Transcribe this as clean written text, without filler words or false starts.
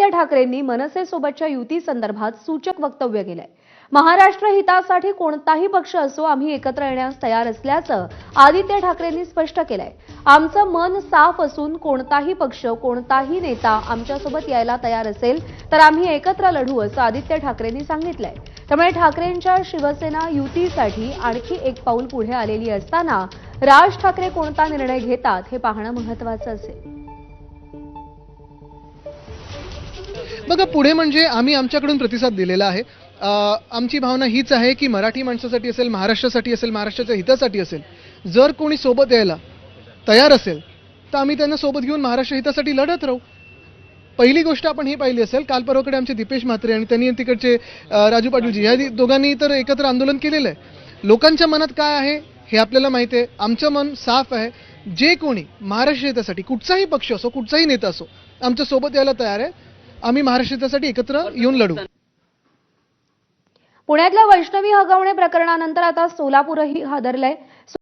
आदित्य ठाकरेंनी मनसेसोबतच्या युती संदर्भात सूचक वक्तव्य केलंय। महाराष्ट्र हितासाठी कोणताही पक्ष असो आम्ही एकत्र येण्यास तयार असल्याचं आदित्य ठाकरेंनी स्पष्ट केलंय। आमचं मन साफ असून कोणताही पक्ष कोणताही नेता आमच्यासोबत यायला तयार असेल तर आम्ही एकत्र लढू असं आदित्य ठाकरेंनी सांगितलंय। त्यामुळे ठाकरेंच्या शिवसेना युतीसाठी आणखी एक पाऊल पुढे आलेली असताना राज ठाकरे कोणता निर्णय घेतात हे पाहणं महत्त्वाचं असेल। बघा, पुढे म्हणजे आम्ही आमच्याकडून प्रतिसाद दिलेला आहे। आमची भावना हीच आहे की मराठी माणसासाठी असेल, महाराष्ट्रासाठी असेल, महाराष्ट्राच्या हितासाठी असेल, जर कोणी सोबत यायला तयार असेल तर आम्ही त्यांना सोबत घेऊन महाराष्ट्र हितासाठी लढत राहू। पहिली गोष्ट आपण ही पाहिली असेल, काल परवाकडे आमचे दीपेश म्हात्रे आणि त्यांनी तिकडचे राजू पाटीलजी या दोघांनी तर एकत्र आंदोलन केलेलं आहे। लोकांच्या मनात काय आहे हे आपल्याला माहिती आहे। आमचं मन साफ आहे। जे कोणी महाराष्ट्र हितासाठी कुठचाही पक्ष असो, कुठचाही नेता असो, आमच्या सोबत यायला तयार आहे। आम्ही महाराष्ट्र हितासाठी एकत्र येऊन लढू। पुण्यातल्या वैष्णवी हगवणे प्रकरणानंतर आता सोलापूरही हादरलंय।